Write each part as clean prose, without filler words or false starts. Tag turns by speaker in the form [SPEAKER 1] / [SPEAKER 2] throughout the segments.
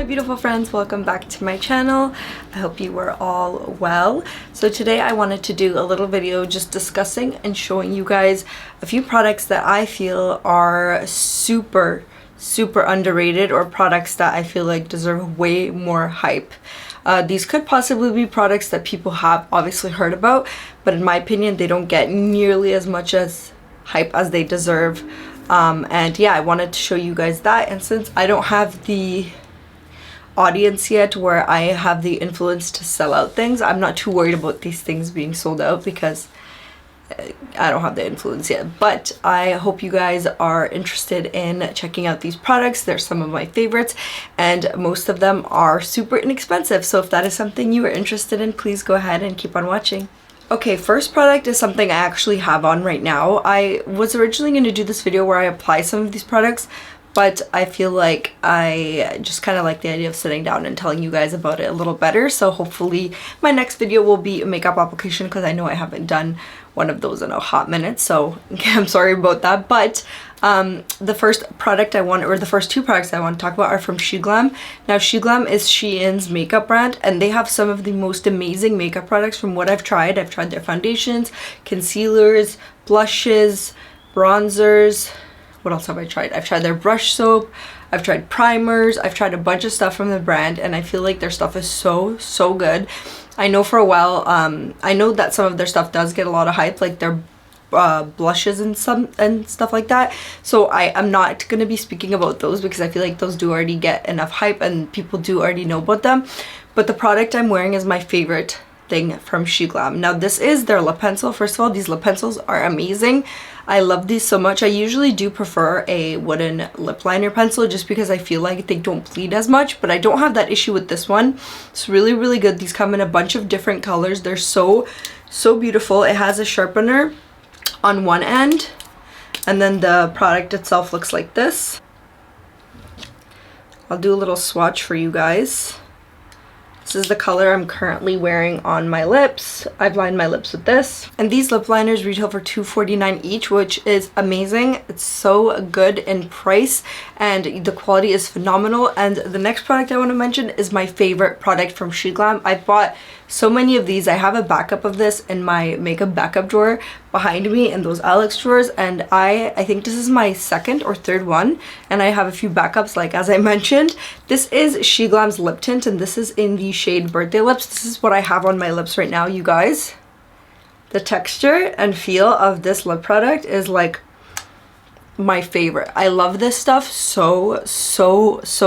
[SPEAKER 1] beautiful friends, welcome back to my channel. I hope you are all well. So today I wanted to do a little video just discussing and showing you guys a few products that I feel are super underrated, or products that I feel like deserve way more hype. These could possibly be products that people have obviously heard about, but in my opinion they don't get nearly as much as hype as they deserve. And yeah, I wanted to show you guys that, and since I don't have the audience yet where I have the influence to sell out things, I'm not too worried about these things being sold out because I don't have the influence yet. But I hope you guys are interested in checking out these products. They're some of my favorites and most of them are super inexpensive, so if that is something you are interested in, please go ahead and keep on watching. Okay, first product is something I actually have on right now. I was originally going to do this video where I apply some of these products, but I feel like I just kind of like the idea of sitting down and telling you guys about it a little better. So hopefully my next video will be a makeup application, because I know I haven't done one of those in a hot minute, so I'm sorry about that. But the first product I want, or the first two products I want to talk about, are from SHEGLAM. Now SHEGLAM is Shein's makeup brand, and they have some of the most amazing makeup products from what I've tried. I've tried their foundations, concealers, blushes, bronzers. What else have I tried? I've tried their brush soap, I've tried primers, I've tried a bunch of stuff from the brand, and I feel like their stuff is so good. I know for a while, I know that some of their stuff does get a lot of hype, like their blushes and stuff like that, so I'm not gonna be speaking about those because I feel like those do already get enough hype and people do already know about them. But the product I'm wearing is my favorite thing from SHEGLAM. Now this is their lip pencil. First of all, these lip pencils are amazing. I love these so much. I usually do prefer a wooden lip liner pencil just because I feel like they don't bleed as much, but I don't have that issue with this one. It's really good. These come in a bunch of different colors. They're so beautiful. It has a sharpener on one end, and then the product itself looks like this. I'll do a little swatch for you guys. This is the color I'm currently wearing on my lips. I've lined my lips with this. And these lip liners retail for $2.49 each, which is amazing. It's so good in price and the quality is phenomenal. And the next product I want to mention is my favorite product from SHEGLAM. I've bought so many of these. I have a backup of this in my makeup backup drawer behind me in those Alex drawers, and I think this is my second or third one, and I have a few backups, like as I mentioned. This is SHEGLAM's lip tint, and this is in the shade Birthday Lips. This is what I have on my lips right now, you guys. The texture and feel of this lip product is like my favorite. I love this stuff so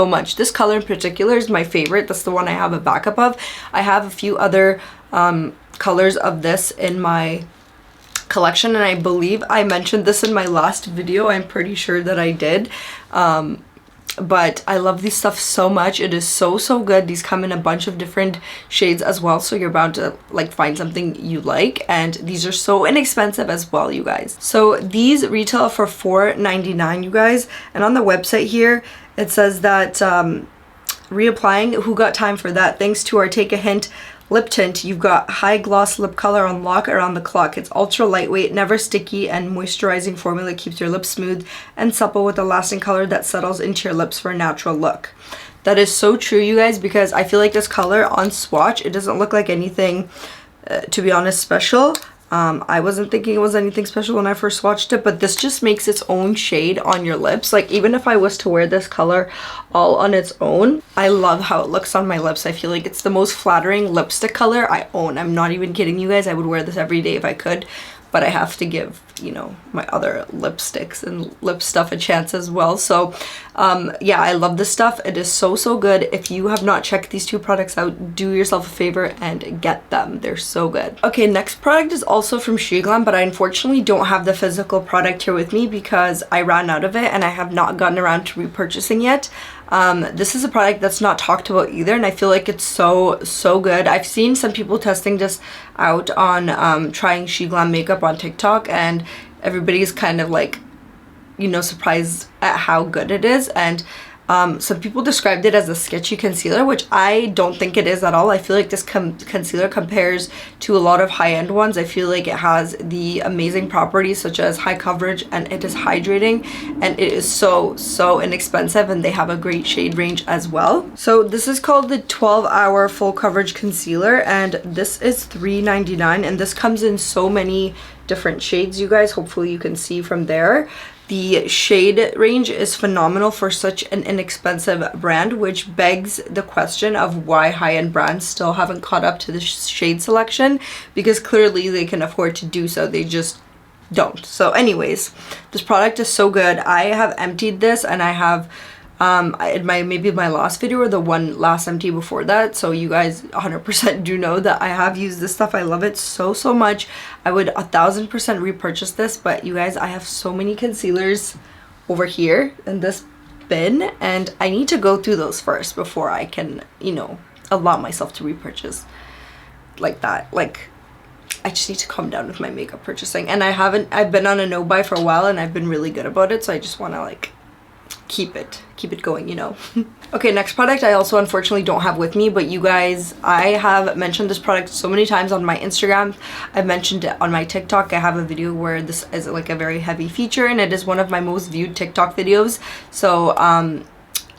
[SPEAKER 1] much. This color in particular is my favorite. That's the one I have a backup of. I have a few other colors of this in my collection, and I believe I mentioned this in my last video. I'm pretty sure that I did. But I love this stuff so much. It is so good. These come in a bunch of different shades as well, so you're bound to like find something you like, and these are so inexpensive as well, you guys. So these retail for $4.99, you guys, and on the website here it says that reapplying, who got time for that? Thanks to our Take a Hint lip tint, you've got high gloss lip color on lock around the clock. It's ultra lightweight, never sticky, and moisturizing formula keeps your lips smooth and supple with a lasting color that settles into your lips for a natural look. That is so true, you guys, because I feel like this color on swatch, it doesn't look like anything, to be honest, special. I wasn't thinking it was anything special when I first swatched it, but this just makes its own shade on your lips. Like, even if I was to wear this color all on its own, I love how it looks on my lips. I feel like it's the most flattering lipstick color I own. I'm not even kidding you guys. I would wear this every day if I could, but I have to give, you know, my other lipsticks and lip stuff a chance as well. So yeah, I love this stuff. It is so good. If you have not checked these two products out, do yourself a favor and get them. They're so good. Okay, next product is also from SHEGLAM, but I unfortunately don't have the physical product here with me because I ran out of it and I have not gotten around to repurchasing yet. This is a product that's not talked about either, and I feel like it's so good. I've seen some people testing this out on trying SHEGLAM makeup on TikTok, and everybody's kind of like, you know, surprised at how good it is. And Some people described it as a sketchy concealer, which I don't think it is at all. I feel like this concealer compares to a lot of high-end ones. I feel like it has the amazing properties such as high coverage, and it is hydrating, and it is so inexpensive, and they have a great shade range as well. So this is called the 12-hour full coverage concealer, and this is $3.99, and this comes in so many different shades, you guys. Hopefully you can see from there. The shade range is phenomenal for such an inexpensive brand, which begs the question of why high-end brands still haven't caught up to the shade selection, because clearly they can afford to do so. They just don't. So anyways, this product is so good. I have emptied this, and I have maybe my last video or the one last empty before that, so you guys 100% do know that I have used this stuff. I love it so much. I would 1000% repurchase this, but you guys, I have so many concealers over here in this bin, and I need to go through those first before I can, you know, allow myself to repurchase like that. Like, I just need to calm down with my makeup purchasing, and I've been on a no buy for a while, and I've been really good about it, so I just want to like keep it going, you know. Okay, next product I also unfortunately don't have with me, but you guys, I have mentioned this product so many times on my Instagram. I've mentioned it on my TikTok. I have a video where this is like a very heavy feature, and it is one of my most viewed TikTok videos. So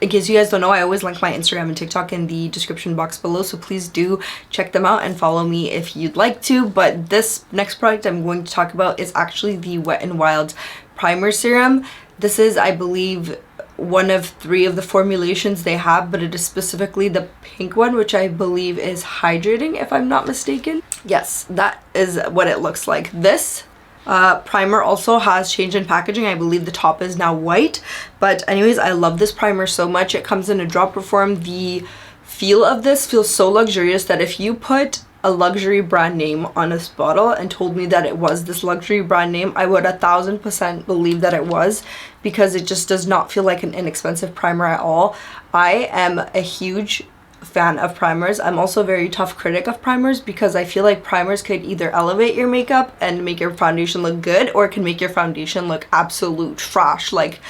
[SPEAKER 1] in case you guys don't know, I always link my Instagram and TikTok in the description box below, so please do check them out and follow me if you'd like to. But this next product I'm going to talk about is actually the Wet n Wild Primer Serum. This is, I believe, one of 3 of the formulations they have, but it is specifically the pink one, which I believe is hydrating, if I'm not mistaken. Yes, that is what it looks like. This primer also has changed in packaging. I believe the top is now white, but anyways, I love this primer so much. It comes in a dropper form. The feel of this feels so luxurious that if you put a luxury brand name on this bottle and told me that it was this luxury brand name, I would 1000% believe that it was, because it just does not feel like an inexpensive primer at all. I am a huge fan of primers. I'm also a very tough critic of primers, because I feel like primers could either elevate your makeup and make your foundation look good, or it can make your foundation look absolute trash, like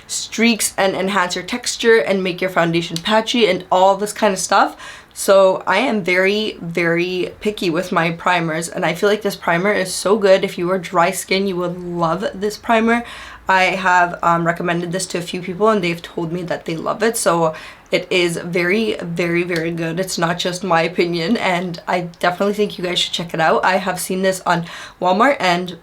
[SPEAKER 1] streaks, and enhance your texture and make your foundation patchy and all this kind of stuff. So I am very picky with my primers, and I feel like this primer is so good. If you are dry skin, you would love this primer. I have recommended this to a few people, and they've told me that they love it. So it is very good. It's not just my opinion, and I definitely think you guys should check it out. I have seen this on Walmart, and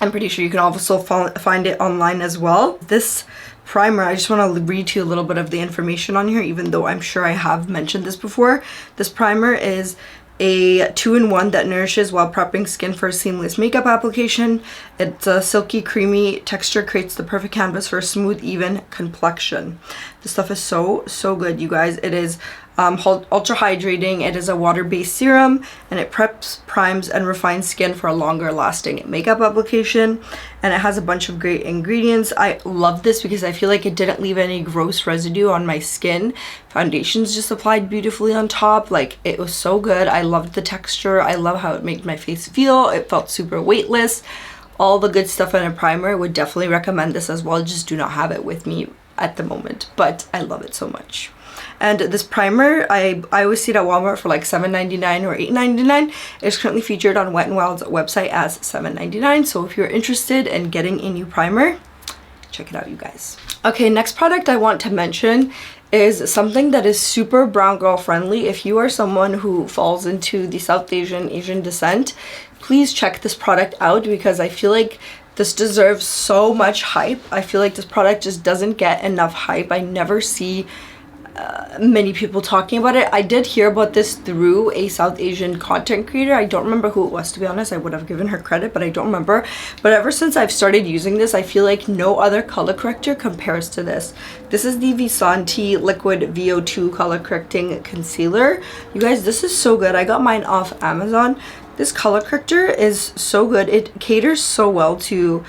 [SPEAKER 1] I'm pretty sure you can also find it online as well. This primer, I just want to read to you a little bit of the information on here, even though I'm sure I have mentioned this before. This primer is a 2-in-1 that nourishes while prepping skin for a seamless makeup application. It's a silky, creamy texture, creates the perfect canvas for a smooth, even complexion. This stuff is so good, you guys. It is ultra hydrating. It is a water-based serum, and it preps, primes, and refines skin for a longer lasting makeup application, and it has a bunch of great ingredients. I love this because I feel like it didn't leave any gross residue on my skin. Foundations just applied beautifully on top. Like, it was so good. I loved the texture. I love how it made my face feel. It felt super weightless. All the good stuff in a primer. Would definitely recommend this as well. Just do not have it with me at the moment, but I love it so much. And this primer, I always see it at Walmart for like $7.99 or $8.99. It's currently featured on Wet n Wild's website as $7.99. So if you're interested in getting a new primer, check it out, you guys. Okay, next product I want to mention is something that is super brown girl friendly. If you are someone who falls into the South Asian descent, please check this product out, because I feel like this deserves so much hype. I feel like this product just doesn't get enough hype. I never see many people talking about it. I did hear about this through a South Asian content creator. I don't remember who it was, to be honest. I would have given her credit, but I don't remember. But ever since I've started using this, I feel like no other color corrector compares to this. This is the VASANTI Liquid VO2 Color Correcting Concealer. You guys, this is so good. I got mine off Amazon. This color corrector is so good. It caters so well to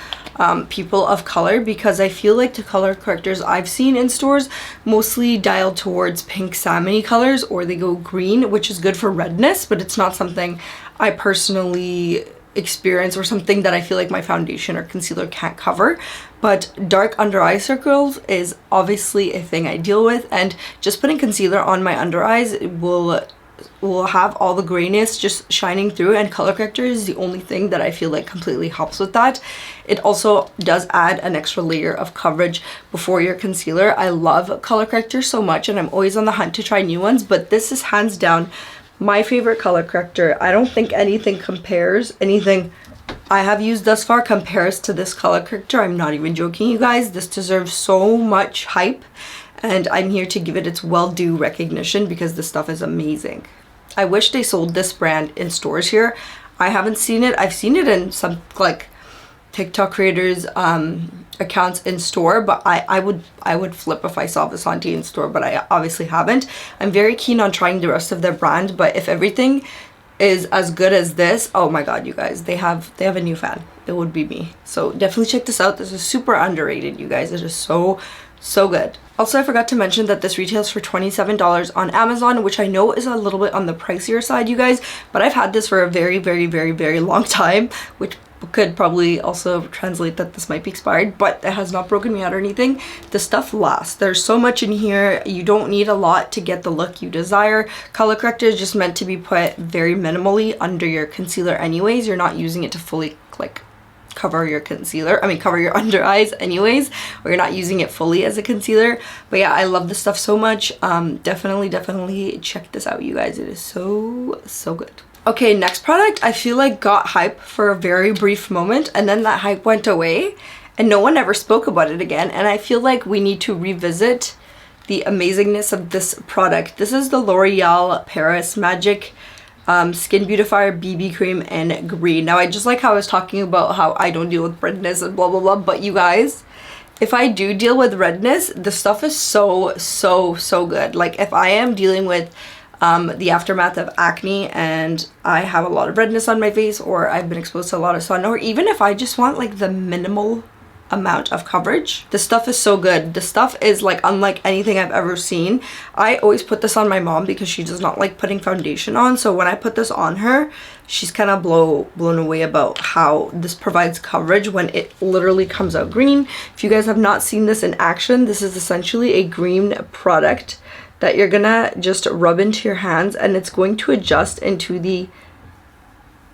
[SPEAKER 1] people of color, because I feel like the color correctors I've seen in stores mostly dial towards pink salmon-y colors, or they go green, which is good for redness, but it's not something I personally experience or something that I feel like my foundation or concealer can't cover. But dark under eye circles is obviously a thing I deal with, and just putting concealer on my under eyes will have all the grayness just shining through, and color corrector is the only thing that I feel like completely helps with that. It also does add an extra layer of coverage before your concealer. I love color corrector so much, and I'm always on the hunt to try new ones, but this is hands down my favorite color corrector. I don't think anything I have used thus far compares to this color corrector. I'm not even joking, you guys. This deserves so much hype, and I'm here to give it its well-due recognition because this stuff is amazing. I wish they sold this brand in stores here. I haven't seen it. I've seen it in some like TikTok creators accounts in store, but I would flip if I saw VASANTI in store, but I obviously haven't. I'm very keen on trying the rest of their brand, but if everything is as good as this, oh my god, you guys, they have a new fan. It would be me. So definitely check this out. This is super underrated, you guys. It is so good. Also, I forgot to mention that this retails for $27 on Amazon, which I know is a little bit on the pricier side, you guys, but I've had this for a very long time, which could probably also translate that this might be expired, but it has not broken me out or anything. The stuff lasts. There's so much in here. You don't need a lot to get the look you desire. Color corrector is just meant to be put very minimally under your concealer anyways. You're not using it to fully like cover your concealer, cover your under eyes anyways, or you're not using it fully as a concealer. But yeah, I love this stuff so much. Definitely check this out, you guys. It is so good. Okay, next product I feel like got hype for a very brief moment, and then that hype went away and no one ever spoke about it again, and I feel like we need to revisit the amazingness of this product. This is the L'Oreal Paris Magic Skin Beautifier BB Cream in green. Now, I just like how I was talking about how I don't deal with redness and blah blah blah, but you guys, if I do deal with redness, the stuff is so good. Like if I am dealing with the aftermath of acne and I have a lot of redness on my face, or I've been exposed to a lot of sun, or even if I just want like the minimal amount of coverage, the stuff is so good. The stuff is like unlike anything I've ever seen. I always put this on my mom because she does not like putting foundation on, so when I put this on her, she's kind of blown away about how this provides coverage when it literally comes out green. If you guys have not seen this in action, this is essentially a green product that you're gonna just rub into your hands, and it's going to adjust into the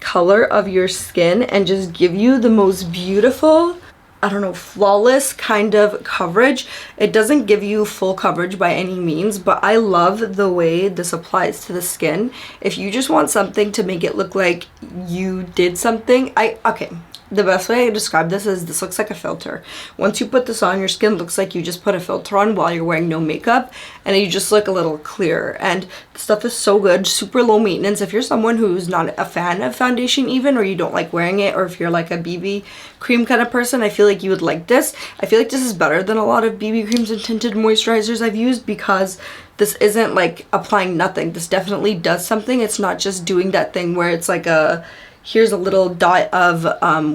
[SPEAKER 1] color of your skin and just give you the most beautiful, I don't know, flawless kind of coverage. It doesn't give you full coverage by any means, but I love the way this applies to the skin. If you just want something to make it look like you did something, the best way I describe this is this looks like a filter. Once you put this on, your skin looks like you just put a filter on while you're wearing no makeup, and you just look a little clearer. And the stuff is so good, super low maintenance. If you're someone who's not a fan of foundation even, or you don't like wearing it, or if you're like a BB cream kind of person, I feel like you would like this. I feel like this is better than a lot of BB creams and tinted moisturizers I've used, because this isn't like applying nothing. This definitely does something. It's not just doing that thing where it's like here's a little dot of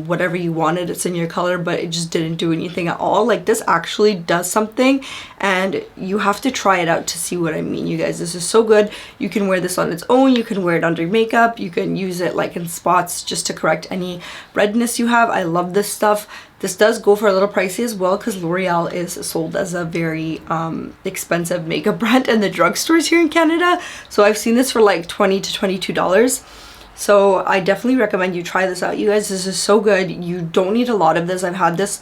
[SPEAKER 1] whatever you wanted, it's in your color, but it just didn't do anything at all. Like this actually does something, and you have to try it out to see what I mean, you guys. This is so good. You can wear this on its own, you can wear it under makeup, you can use it like in spots just to correct any redness you have. I love this stuff. This does go for a little pricey as well, because L'Oreal is sold as a very expensive makeup brand in the drugstores here in Canada. So I've seen this for like $20 to $22. So I definitely recommend you try this out, you guys. This is so good. You don't need a lot of this. I've had this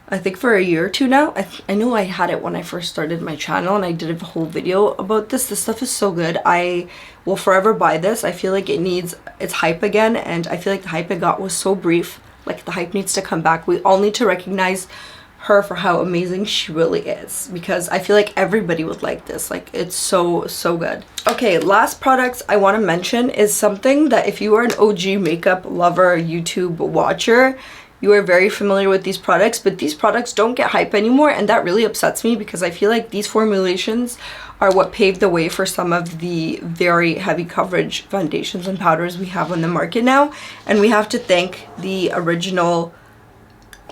[SPEAKER 1] I think for a year or two now. I know I had it when I first started my channel, and I did a whole video about this. This stuff is so good. I will forever buy this. I feel like it needs its hype again, and I feel like the hype it got was so brief. Like the hype needs to come back. We all need to recognize her for how amazing she really is, because I feel like everybody would like this. Like it's so good. Okay, last products I want to mention is something that if you are an OG makeup lover, YouTube watcher, you are very familiar with these products, but these products don't get hype anymore, and that really upsets me, because I feel like these formulations are what paved the way for some of the very heavy coverage foundations and powders we have on the market now, and we have to thank the original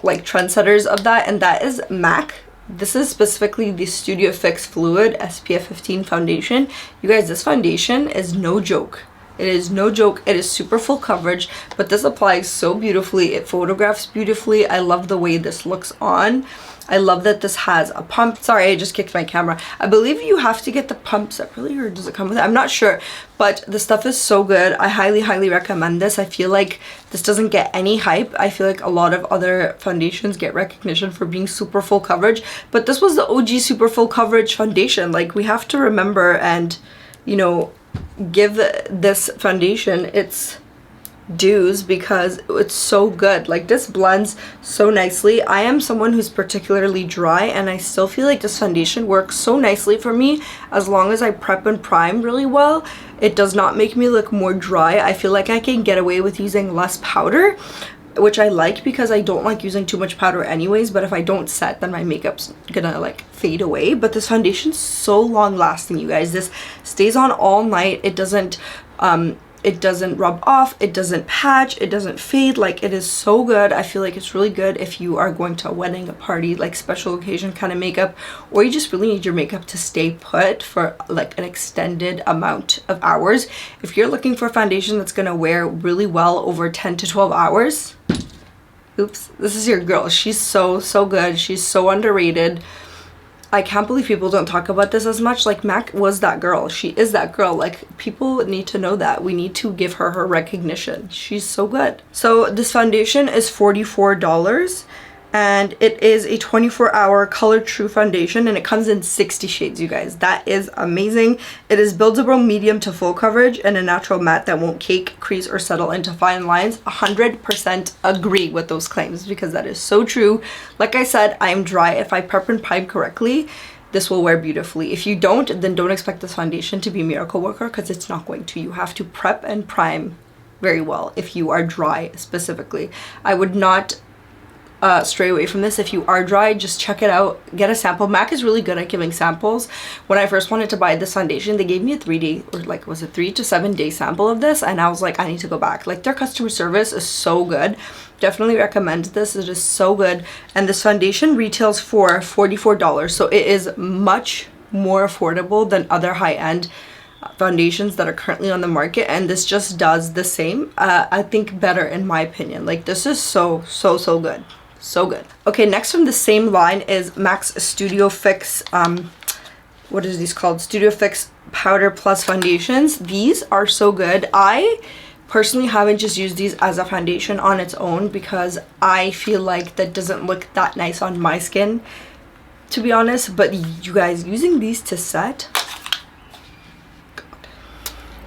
[SPEAKER 1] like trendsetters of that, and that is MAC. This is specifically the Studio Fix Fluid SPF 15 foundation. You guys, this foundation is no joke. It is no joke. It is super full coverage, but this applies so beautifully. It photographs beautifully. I love the way this looks on. I love that this has a pump. Sorry, I just kicked my camera. I believe you have to get the pump separately, or does it come with it? I'm not sure, but the stuff is so good. I highly, highly recommend this. I feel like this doesn't get any hype. I feel like a lot of other foundations get recognition for being super full coverage, but this was the OG super full coverage foundation. Like, we have to remember and, you know, give this foundation its dues because it's so good. Like, this blends so nicely. I am someone who's particularly dry, and I still feel like this foundation works so nicely for me as long as I prep and prime really well. It does not make me look more dry. I feel like I can get away with using less powder, which I like because I don't like using too much powder anyways, but if I don't set, then my makeup's gonna like fade away. But this foundation's so long lasting, you guys. This stays on all night. It doesn't rub off, it doesn't patch, it doesn't fade. Like, it is so good. I feel like it's really good if you are going to a wedding, a party, like special occasion kind of makeup, or you just really need your makeup to stay put for like an extended amount of hours. If you're looking for a foundation that's gonna wear really well over 10 to 12 hours, oops, this is your girl. She's so good. She's so underrated. I can't believe people don't talk about this as much. Like, MAC was that girl. She is that girl. Like, people need to know that. We need to give her recognition. She's so good. So this foundation is $44, and it is a 24-hour color true foundation, and it comes in 60 shades, you guys. That is amazing. It is buildable medium to full coverage and a natural matte that won't cake, crease, or settle into fine lines. 100% agree with those claims because that is so true. Like I said, I am dry. If I prep and prime correctly, this will wear beautifully. If you don't, then don't expect this foundation to be a miracle worker because it's not going to. You have to prep and prime very well if you are dry specifically. I would not stray away from this. If you are dry, just check it out, get a sample. MAC is really good at giving samples. When I first wanted to buy this foundation, they gave me a 3-day, or like, was it 3 to 7 day sample of this, and I was like, I need to go back. Like, their customer service is so good. Definitely recommend this. It is so good. And this foundation retails for $44, so it is much more affordable than other high-end foundations that are currently on the market, and this just does the same, I think better in my opinion. Like, this is so good. So good. Okay, next from the same line is MAC's Studio Fix, what is these called? Studio Fix Powder Plus Foundations. These are so good. I personally haven't just used these as a foundation on its own because I feel like that doesn't look that nice on my skin, to be honest. But you guys, using these to set, God,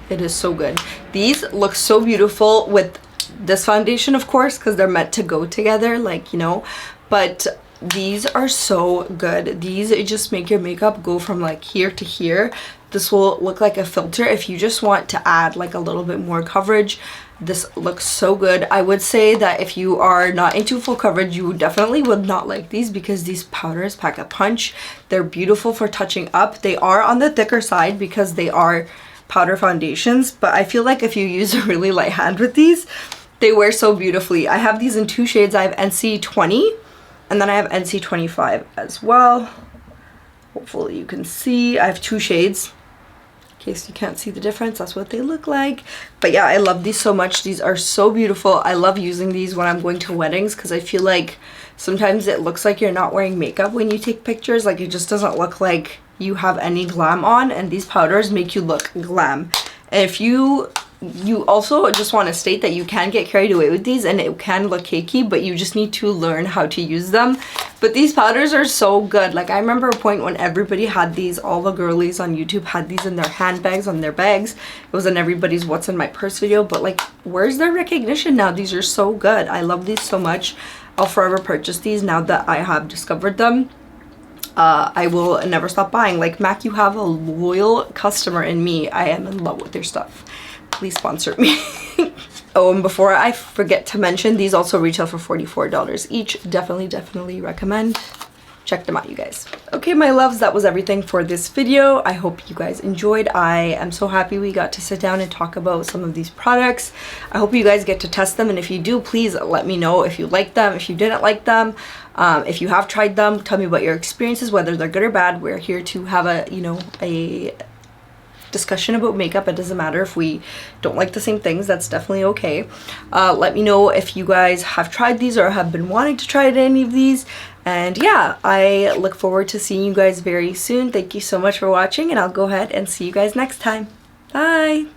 [SPEAKER 1] it is so good. These look so beautiful with this foundation, of course, because they're meant to go together, like, you know, but these are so good. These just make your makeup go from like here to here. This will look like a filter if you just want to add like a little bit more coverage. This looks so good. I would say that if you are not into full coverage, you definitely would not like these because these powders pack a punch. They're beautiful for touching up. They are on the thicker side because they are powder foundations, but I feel like if you use a really light hand with these, they wear so beautifully. I have these in 2 shades. I have NC20 and then I have NC25 as well. Hopefully you can see. I have 2 shades. In case you can't see the difference, that's what they look like. But yeah, I love these so much. These are so beautiful. I love using these when I'm going to weddings because I feel like sometimes it looks like you're not wearing makeup when you take pictures. Like, it just doesn't look like you have any glam on, and these powders make you look glam. And if you also just want to state that you can get carried away with these and it can look cakey, but you just need to learn how to use them. But these powders are so good. Like, I remember a point when everybody had these, all the girlies on YouTube had these in their handbags, on their bags. It was in everybody's what's in my purse video, but like, where's their recognition now? These are so good. I love these so much. I'll forever purchase these now that I have discovered them. I will never stop buying. Like, MAC, you have a loyal customer in me. I am in love with your stuff. Please sponsor me. Oh, and before I forget to mention, these also retail for $44 each. Definitely recommend. Check them out, you guys. Okay, my loves, that was everything for this video. I hope you guys enjoyed. I am so happy we got to sit down and talk about some of these products. I hope you guys get to test them, and if you do, please let me know if you like them, if you didn't like them. If you have tried them, tell me about your experiences, whether they're good or bad. We're here to have a, you know, a discussion about makeup. It doesn't matter if we don't like the same things. That's definitely okay. Let me know if you guys have tried these or have been wanting to try any of these. And yeah, I look forward to seeing you guys very soon. Thank you so much for watching, and I'll go ahead and see you guys next time. Bye!